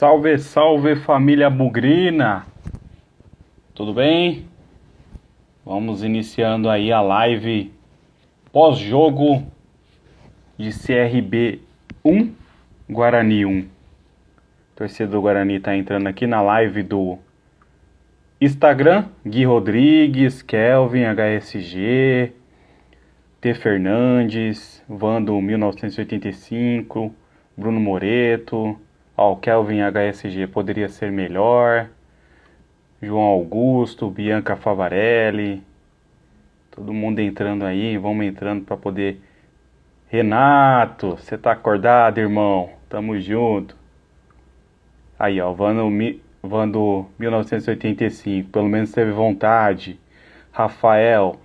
Salve, salve família bugrina! Tudo bem? Vamos iniciando aí a live pós-jogo de CRB 1, Guarani 1. A torcida do Guarani está entrando aqui na live do Instagram. Gui Rodrigues, Kelvin, HSG, T. Fernandes, Vando 1985, Bruno Moreto... Ó, o Kelvin HSG poderia ser melhor. João Augusto, Bianca Favarelli. Todo mundo entrando aí. Vamos entrando para poder... Renato, você tá acordado, irmão? Tamo junto. Aí, ó, Vando 1985. Pelo menos teve vontade. Rafael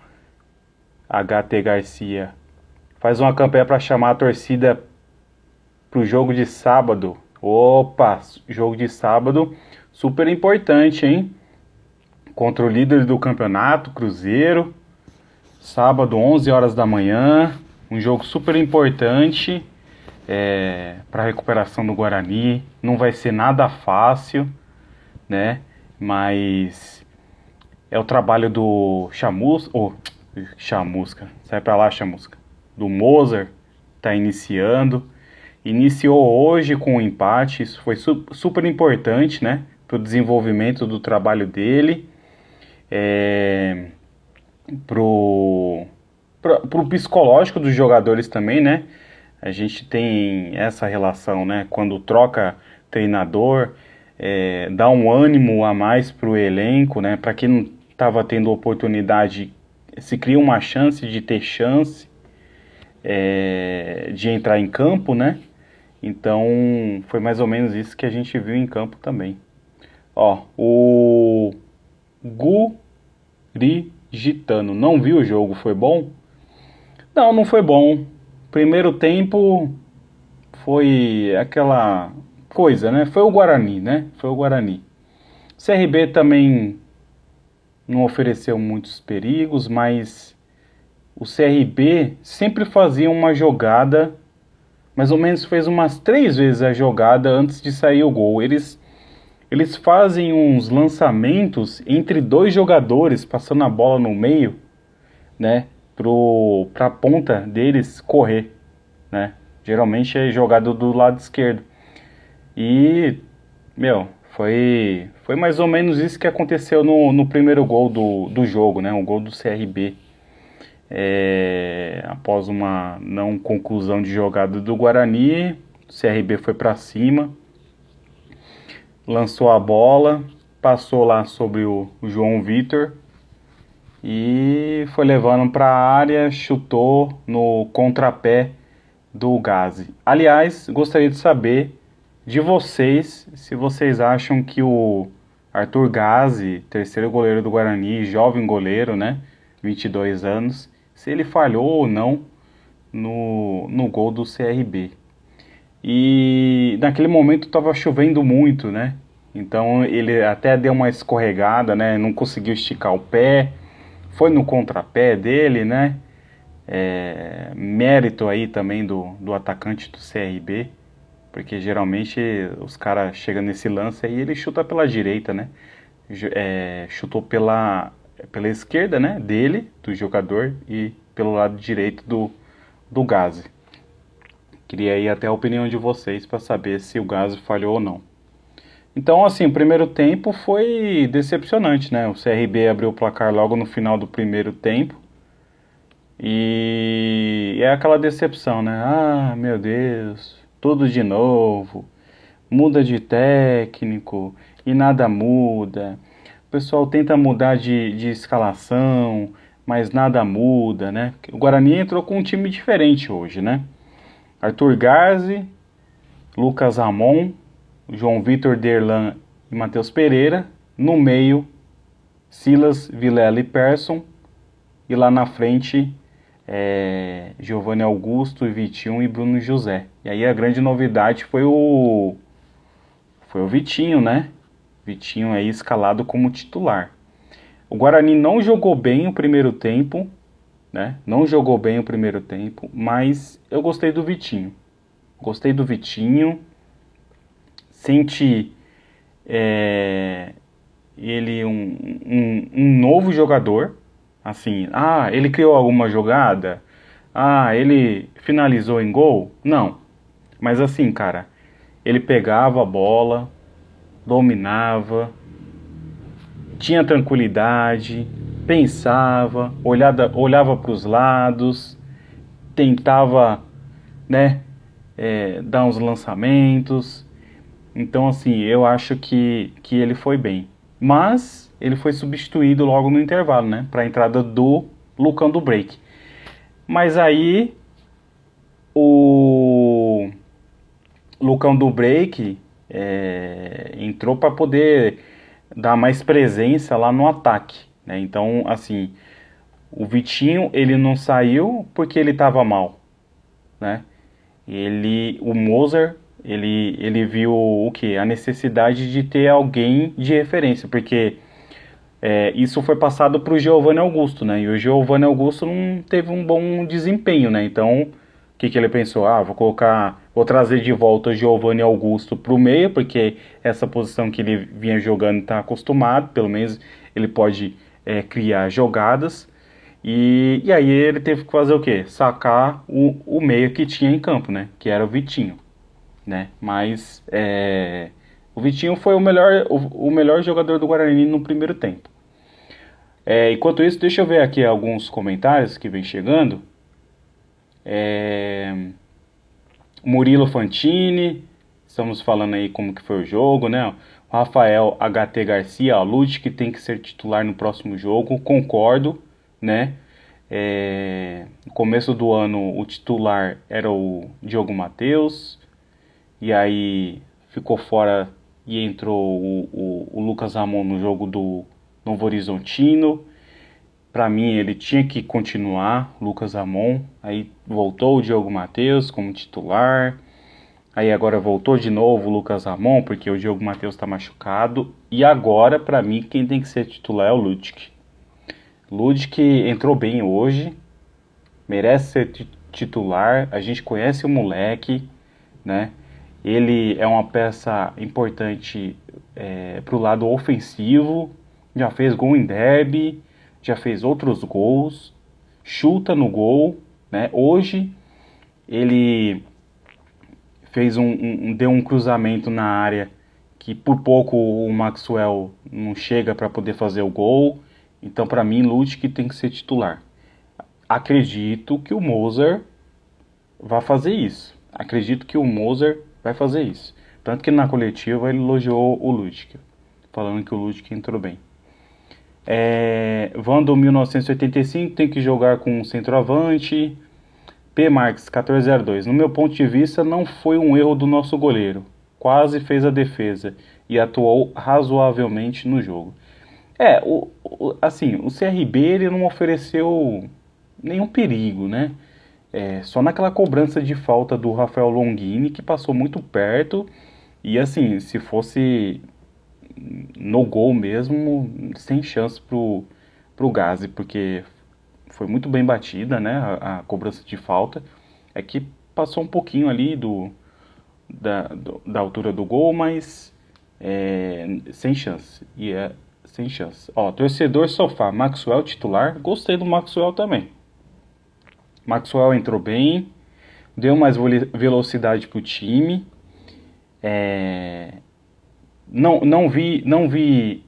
HT Garcia. Faz uma campanha para chamar a torcida pro jogo de sábado. Opa, jogo de sábado, super importante, hein? Contra o líder do campeonato, Cruzeiro. Sábado, 11 horas da manhã. Um jogo super importante para a recuperação do Guarani. Não vai ser nada fácil, né? Mas é o trabalho do Chamusca. Sai pra lá, Chamusca. Do Mozart, tá iniciando. Iniciou hoje com um empate, isso foi super importante, né, para o desenvolvimento do trabalho dele, pro psicológico dos jogadores também, né. A gente tem essa relação, né, quando troca treinador, dá um ânimo a mais para o elenco, né, para quem não estava tendo oportunidade, se cria uma chance de ter chance de entrar em campo, né. Então, foi mais ou menos isso que a gente viu em campo também. Ó, o Gurigitano, não viu o jogo, foi bom? Não, não foi bom. Primeiro tempo foi aquela coisa, né? Foi o Guarani, né? Foi o Guarani. CRB também não ofereceu muitos perigos, mas o CRB sempre fazia uma jogada... mais ou menos fez umas 3 vezes a jogada antes de sair o gol. Eles fazem uns lançamentos entre 2 jogadores, passando a bola no meio, né, pra ponta deles correr, né. Geralmente é jogada do lado esquerdo. E, foi mais ou menos isso que aconteceu no primeiro gol do jogo, né, o gol do CRB. Após uma não conclusão de jogada do Guarani, o CRB foi para cima, lançou a bola, passou lá sobre o João Vitor e foi levando para a área, chutou no contrapé do Gazi. Aliás, gostaria de saber de vocês se vocês acham que o Arthur Gazi, terceiro goleiro do Guarani, jovem goleiro, né, 22 anos, se ele falhou ou não no gol do CRB. E naquele momento estava chovendo muito, né? Então ele até deu uma escorregada, né? Não conseguiu esticar o pé, foi no contrapé dele, né? Mérito aí também do atacante do CRB, porque geralmente os caras chegam nesse lance aí e ele chuta pela direita, né? Chutou pela esquerda, né, dele, do jogador, e pelo lado direito do Gazi. Queria aí até a opinião de vocês para saber se o Gazi falhou ou não. Então, assim, o primeiro tempo foi decepcionante, né? O CRB abriu o placar logo no final do primeiro tempo. E é aquela decepção, né? Ah, meu Deus, tudo de novo. Muda de técnico e nada muda. O pessoal tenta mudar de escalação, mas nada muda, né? O Guarani entrou com um time diferente hoje, né? Arthur Gazi, Lucas Ramon, João Vitor Derlan e Matheus Pereira. No meio, Silas, Vilela e Persson. E lá na frente, Giovanni Augusto, Vitinho e Bruno José. E aí a grande novidade foi o Vitinho, né? Vitinho aí escalado como titular. O Guarani não jogou bem o primeiro tempo, né? Não jogou bem o primeiro tempo, mas eu gostei do Vitinho. Gostei do Vitinho. sente ele um novo jogador, assim, ele criou alguma jogada, ele finalizou em gol, não, mas assim, cara, ele pegava a bola, dominava, tinha tranquilidade, pensava, olhava para os lados, tentava, né, dar uns lançamentos. Então, assim, eu acho que ele foi bem. Mas ele foi substituído logo no intervalo, né, para a entrada do Lucão do Break. Mas aí o Lucão do Break entrou para poder dar mais presença lá no ataque, né? Então, assim, o Vitinho, ele não saiu porque ele estava mal, né? O Moser, ele viu o quê? A necessidade de ter alguém de referência, porque isso foi passado para o Giovanni Augusto, né? E o Giovanni Augusto não teve um bom desempenho, né? Então, o que ele pensou? Vou trazer de volta o Giovanni Augusto para o meio, porque essa posição que ele vinha jogando está acostumado, pelo menos ele pode criar jogadas. E aí ele teve que fazer o quê? Sacar o meio que tinha em campo, né? Que era o Vitinho, né? Mas o Vitinho foi o melhor jogador do Guarani no primeiro tempo. Enquanto isso, deixa eu ver aqui alguns comentários que vem chegando. Murilo Fantini, estamos falando aí como que foi o jogo, né? O Rafael HT Garcia, Lute que tem que ser titular no próximo jogo, concordo, né? No começo do ano o titular era o Diogo Matheus, e aí ficou fora e entrou o Lucas Ramon no jogo do Novo Horizontino. Para mim ele tinha que continuar, Lucas Ramon. Aí voltou o Diogo Matheus como titular. Aí agora voltou de novo o Lucas Ramon, porque o Diogo Matheus está machucado. E agora, para mim, quem tem que ser titular é o Ludic. Ludic entrou bem hoje, merece ser titular. A gente conhece o moleque, né? Ele é uma peça importante para o lado ofensivo. Já fez gol em derby, já fez outros gols, chuta no gol, né? Hoje ele fez deu um cruzamento na área que por pouco o Maxwell não chega para poder fazer o gol. Então, para mim, Ludic tem que ser titular. Acredito que o Moser vai fazer isso. Tanto que na coletiva ele elogiou o Ludic, falando que o Ludic entrou bem. Vando 1985 tem que jogar com um centroavante. P. Marques 1402. No meu ponto de vista, não foi um erro do nosso goleiro. Quase fez a defesa e atuou razoavelmente no jogo. Assim, o CRB ele não ofereceu nenhum perigo, né? Só naquela cobrança de falta do Rafael Longini, que passou muito perto. E assim, se fosse no gol mesmo, sem chance pro Gazi, porque foi muito bem batida, né? A cobrança de falta. É que passou um pouquinho ali da altura do gol, mas sem chance. Sem chance. Torcedor sofá, Maxwell titular. Gostei do Maxwell também. Maxwell entrou bem, deu mais velocidade pro time. Não vi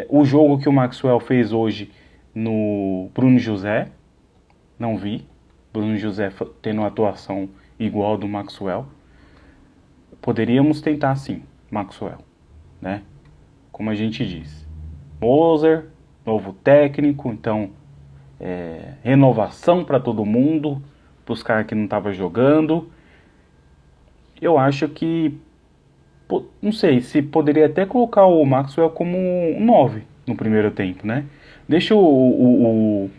o jogo que o Maxwell fez hoje no Bruno José. Não vi Bruno José tendo uma atuação igual ao do Maxwell. Poderíamos tentar sim, Maxwell, né? Como a gente diz, Moser, novo técnico, então renovação para todo mundo, para os caras que não estavam jogando. Eu acho que, não sei, se poderia até colocar o Maxwell como um 9 no primeiro tempo, né? Deixa o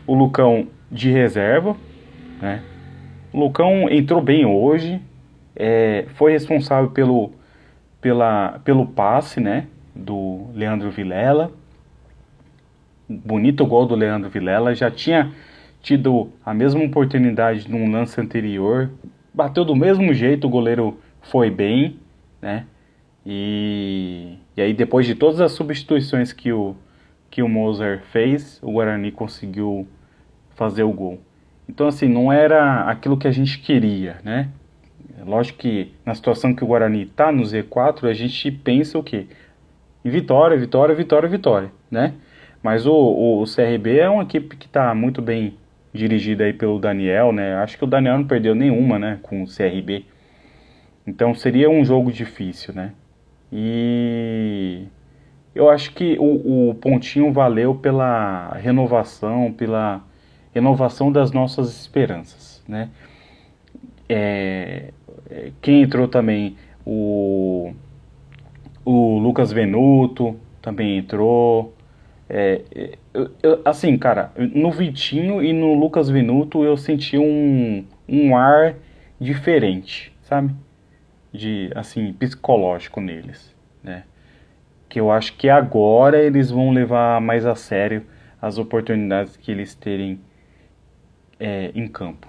Lucão de reserva, né? O Lucão entrou bem hoje, foi responsável pelo passe, né, do Leandro Vilela. Bonito gol do Leandro Vilela. Já tinha tido a mesma oportunidade num lance anterior. Bateu do mesmo jeito, o goleiro foi bem, né? E aí depois de todas as substituições que o Mozart fez, o Guarani conseguiu fazer o gol. Então assim, não era aquilo que a gente queria, né? Lógico que na situação que o Guarani está no Z4, a gente pensa o quê? Em vitória, vitória, vitória, vitória, né? Mas o CRB é uma equipe que está muito bem dirigida aí pelo Daniel, né? Acho que o Daniel não perdeu nenhuma, né, com o CRB. Então seria um jogo difícil, né? E eu acho que o pontinho valeu pela renovação das nossas esperanças, né? Quem entrou também, o, o Lucas Venuto também entrou. Assim, cara, no Vitinho e no Lucas Venuto eu senti um ar diferente, sabe? De, assim, psicológico neles, né? Que eu acho que agora eles vão levar mais a sério as oportunidades que eles terem em campo.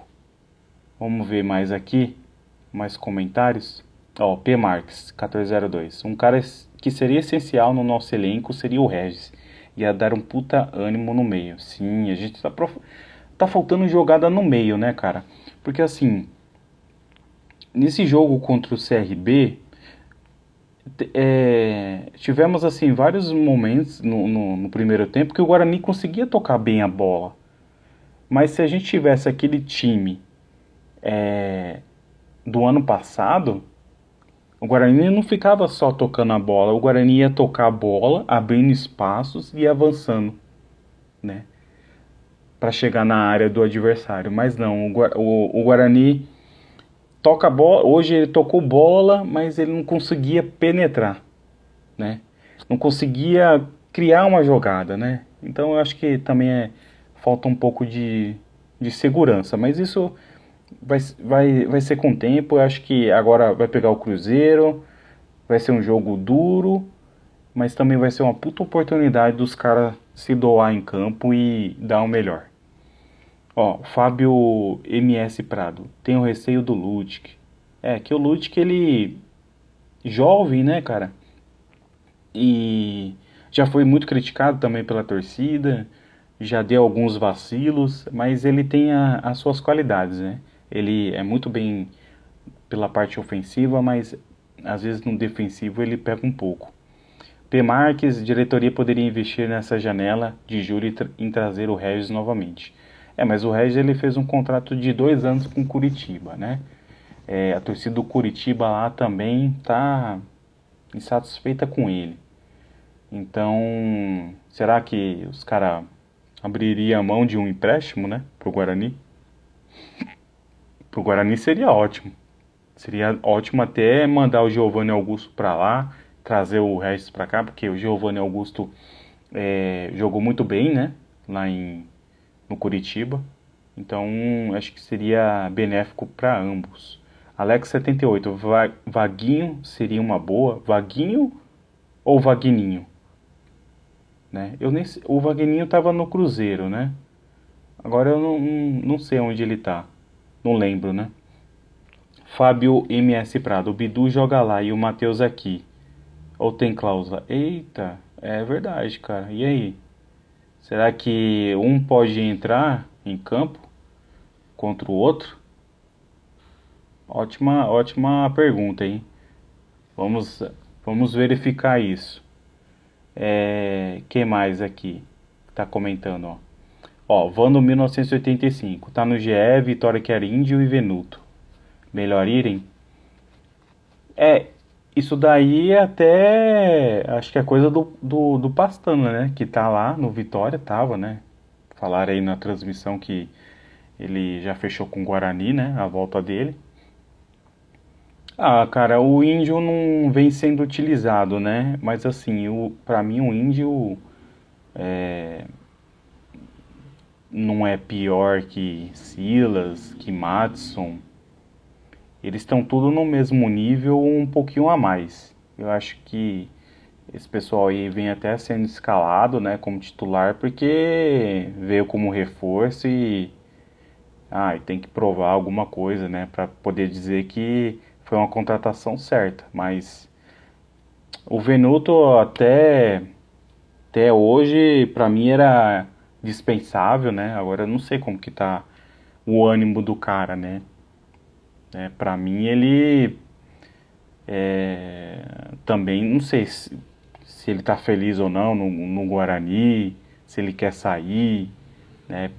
Vamos ver mais aqui, mais comentários. Ó, P. Marques, 1402. Um cara que seria essencial no nosso elenco seria o Regis. Ia dar um puta ânimo no meio. Sim, a gente tá faltando jogada no meio, né, cara? Porque assim, nesse jogo contra o CRB, tivemos assim vários momentos no primeiro tempo que o Guarani conseguia tocar bem a bola. Mas se a gente tivesse aquele time do ano passado, o Guarani não ficava só tocando a bola, o Guarani ia tocar a bola, abrindo espaços e avançando, né, para chegar na área do adversário. Mas não, o Guarani toca a bola, hoje ele tocou bola, mas ele não conseguia penetrar, né? Não conseguia criar uma jogada, né? Então eu acho que também falta um pouco de segurança, mas isso vai ser com o tempo. Eu acho que agora vai pegar o Cruzeiro, vai ser um jogo duro, mas também vai ser uma puta oportunidade dos caras se doar em campo e dar o melhor. Ó, Fábio MS Prado, tenho receio do Ludic. Que o Ludic, ele jovem, né, cara? E já foi muito criticado também pela torcida, já deu alguns vacilos, mas ele tem as suas qualidades, né? Ele é muito bem pela parte ofensiva, mas às vezes no defensivo ele pega um pouco. P. Marques, diretoria poderia investir nessa janela de julho em trazer o Regis novamente. Mas o Regis ele fez um contrato de 2 anos com o Curitiba, né? A torcida do Curitiba lá também tá insatisfeita com ele. Então, será que os caras abririam a mão de um empréstimo, né, pro Guarani? Pro Guarani seria ótimo. Seria ótimo até mandar o Giovanni Augusto para lá, trazer o Regis para cá, porque o Giovanni Augusto jogou muito bem, né, no Curitiba. Então, acho que seria benéfico para ambos. Alex 78, Vaguinho seria uma boa. Vaguinho ou Vagninho? Né? O Vagninho estava no Cruzeiro, né? Agora eu não sei onde ele tá. Não lembro, né? Fábio MS Prado, o Bidu joga lá e o Matheus aqui. Ou tem cláusula? Eita, é verdade, cara. E aí? Será que um pode entrar em campo contra o outro? Ótima pergunta, hein? Vamos verificar isso. Que mais aqui? Tá comentando, ó. Ó, Vando 1985. Tá no GE, Vitória quer Índio e Venuto. Melhor irem? Isso daí até acho que é coisa do Pastana, né? Que tá lá no Vitória, tava, né? Falaram aí na transmissão que ele já fechou com o Guarani, né? A volta dele. Cara, o índio não vem sendo utilizado, né? Mas assim, pra mim o índio não é pior que Silas, que Madison. Eles estão tudo no mesmo nível ou um pouquinho a mais. Eu acho que esse pessoal aí vem até sendo escalado, né, como titular, porque veio como reforço e tem que provar alguma coisa, né, para poder dizer que foi uma contratação certa, mas o Venuto até hoje, para mim, era dispensável, né? Agora eu não sei como que tá o ânimo do cara, né? Para mim, ele também, não sei se ele tá feliz ou não no Guarani, se ele quer sair, né?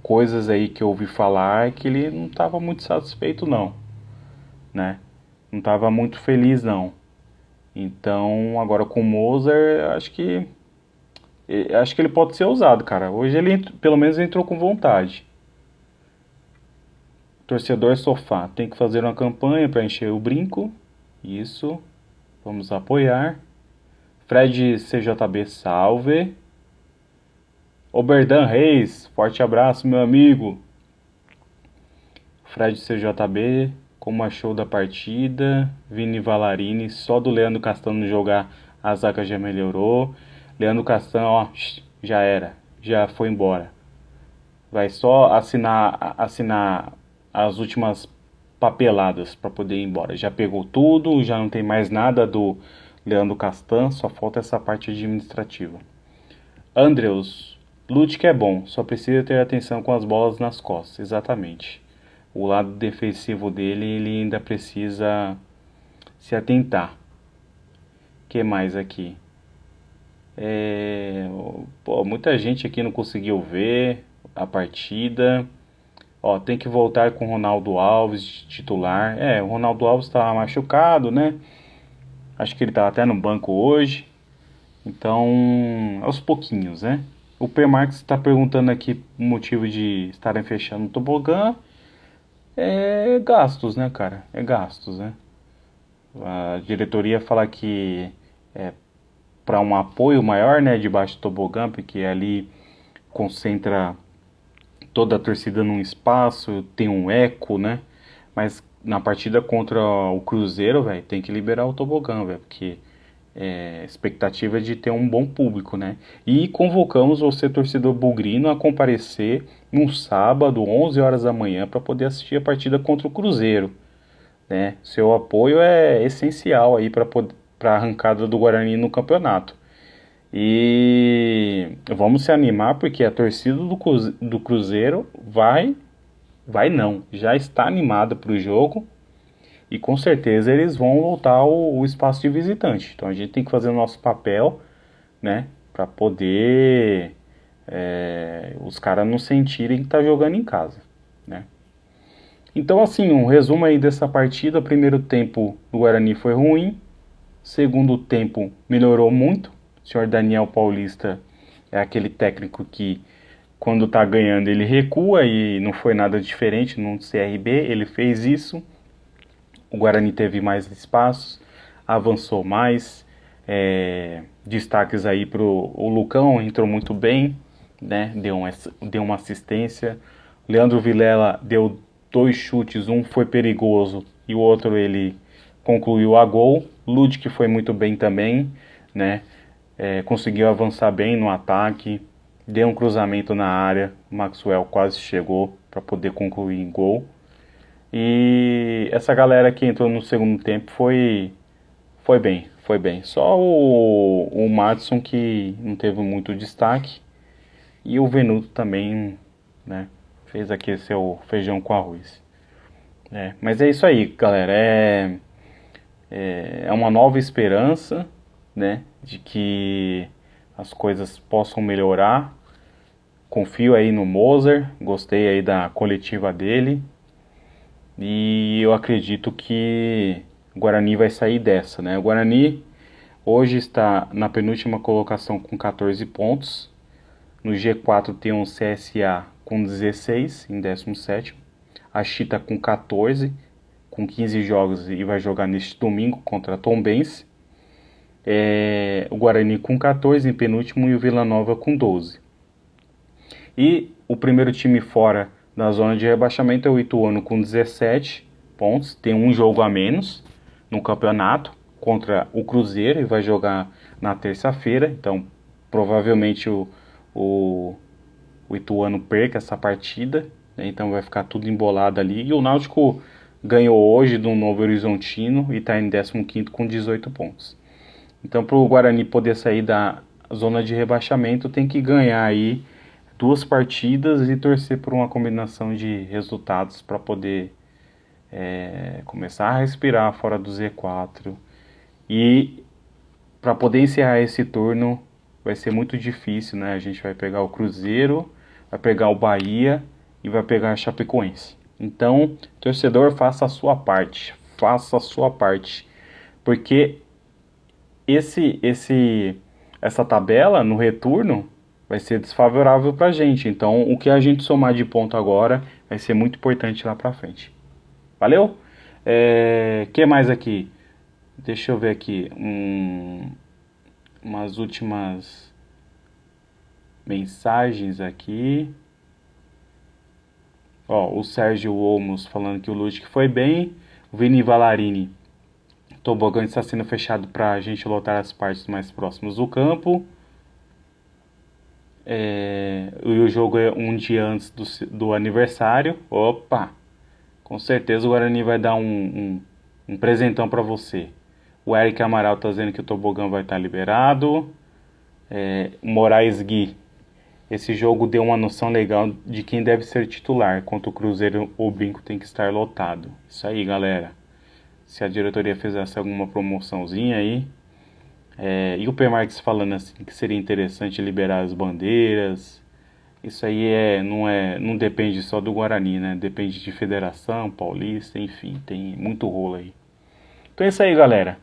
Coisas aí que eu ouvi falar é que ele não estava muito satisfeito não, né? Não estava muito feliz não. Então, agora com o Mozart, acho que ele pode ser usado, cara. Hoje ele pelo menos entrou com vontade. Torcedor sofá, tem que fazer uma campanha para encher o brinco. Isso. Vamos apoiar. Fred CJB, salve. Oberdan Reis, forte abraço, meu amigo. Fred CJB, como achou da partida? Vini Valarini, só do Leandro Castano jogar a zaga já melhorou. Leandro Castano, ó, já era, já foi embora. Vai só assinar as últimas papeladas para poder ir embora. Já pegou tudo, já não tem mais nada do Leandro Castan, só falta essa parte administrativa. Andrews, Lute que é bom, só precisa ter atenção com as bolas nas costas, exatamente. O lado defensivo dele, ele ainda precisa se atentar. O que mais aqui? Muita gente aqui não conseguiu ver a partida. Ó, tem que voltar com o Ronaldo Alves titular. O Ronaldo Alves está machucado, né? Acho que ele tá até no banco hoje. Então, aos pouquinhos, né? O P. Marques está perguntando aqui o motivo de estarem fechando o tobogã. É gastos, né, cara? É gastos, né? A diretoria fala que é para um apoio maior, né, debaixo do tobogã, porque ali concentra toda a torcida num espaço, tem um eco, né? Mas na partida contra o Cruzeiro, velho, tem que liberar o tobogã, velho, porque expectativa é de ter um bom público, né? E convocamos você, torcedor bugrino, a comparecer no sábado, 11 horas da manhã, para poder assistir a partida contra o Cruzeiro, né? Seu apoio é essencial aí para a arrancada do Guarani no campeonato. E vamos se animar porque a torcida do Cruzeiro já está animada para o jogo. E com certeza eles vão voltar o espaço de visitante. Então a gente tem que fazer o nosso papel, né? Para poder os caras não sentirem que tá jogando em casa, né? Então assim, um resumo aí dessa partida. Primeiro tempo do Guarani foi ruim. Segundo tempo melhorou muito. O senhor Daniel Paulista é aquele técnico que quando tá ganhando ele recua e não foi nada diferente no CRB. Ele fez isso. O Guarani teve mais espaços, avançou mais, destaques aí o Lucão, entrou muito bem, né? Deu uma assistência. Leandro Vilela deu 2 chutes, um foi perigoso e o outro ele concluiu a gol. Ludic foi muito bem também, né? Conseguiu avançar bem no ataque, deu um cruzamento na área, o Maxwell quase chegou para poder concluir em gol. E essa galera que entrou no segundo tempo foi bem. Só o Madison que não teve muito destaque e o Venuto também, né, fez aqui seu feijão com arroz. Mas é isso aí, galera. É uma nova esperança, né, de que as coisas possam melhorar. Confio aí no Mozart, gostei aí da coletiva dele. E eu acredito que o Guarani vai sair dessa, né? O Guarani hoje está na penúltima colocação com 14 pontos. No G4 tem um CSA com 16, em 17º. A Chita com 14, com 15 jogos e vai jogar neste domingo contra a Tombense. O Guarani com 14 em penúltimo e o Vila Nova com 12. E o primeiro time fora na zona de rebaixamento é o Ituano com 17 pontos, tem um jogo a menos no campeonato contra o Cruzeiro e vai jogar na terça-feira, então provavelmente o Ituano perca essa partida, né? Então vai ficar tudo embolado ali. E o Náutico ganhou hoje do Novo Horizontino e está em 15º com 18 pontos. Então, para o Guarani poder sair da zona de rebaixamento, tem que ganhar aí 2 partidas e torcer por uma combinação de resultados para poder começar a respirar fora do Z4. E para poder encerrar esse turno vai ser muito difícil, né? A gente vai pegar o Cruzeiro, vai pegar o Bahia e vai pegar a Chapecoense. Então, torcedor, faça a sua parte. Faça a sua parte. Porque essa tabela no retorno vai ser desfavorável pra gente. Então, o que a gente somar de ponto agora vai ser muito importante lá pra frente. Valeu? Que mais aqui? Deixa eu ver aqui. Umas últimas mensagens aqui. Ó, o Sérgio Olmos falando que o Ludwig foi bem. O Vini Valarini. O tobogã está sendo fechado para a gente lotar as partes mais próximas do campo. E o jogo é um dia antes do aniversário. Opa! Com certeza o Guarani vai dar um presentão para você. O Eric Amaral está dizendo que o tobogã vai estar liberado. Moraes Gui. Esse jogo deu uma noção legal de quem deve ser titular. Contra o Cruzeiro, o brinco tem que estar lotado. Isso aí, galera. Se a diretoria fizesse alguma promoçãozinha aí. E o P. Marques falando assim que seria interessante liberar as bandeiras. Isso aí não depende só do Guarani, né? Depende de Federação, Paulista, enfim, tem muito rolo aí. Então é isso aí, galera.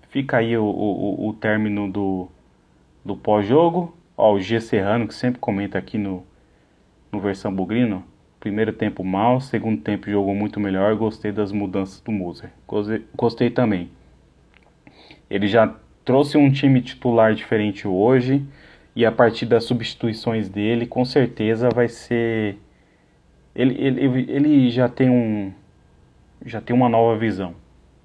Fica aí o término do pós-jogo. Ó, o G Serrano, que sempre comenta aqui no Versão Bugrino. Primeiro tempo mal, segundo tempo jogou muito melhor. Gostei das mudanças do Moser. Gostei também. Ele já trouxe um time titular diferente hoje. E a partir das substituições dele, com certeza vai ser... Ele já tem uma nova visão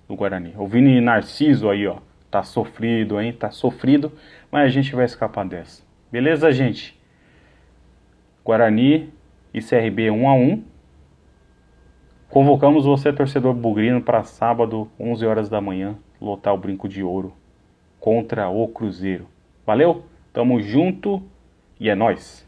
do Guarani. O Vini Narciso aí, ó. Tá sofrido, hein? Tá sofrido. Mas a gente vai escapar dessa. Beleza, gente? Guarani e CRB 1-1. Convocamos você, torcedor bugrino, para sábado, 11 horas da manhã, lotar o Brinco de Ouro contra o Cruzeiro. Valeu? Tamo junto e é nóis!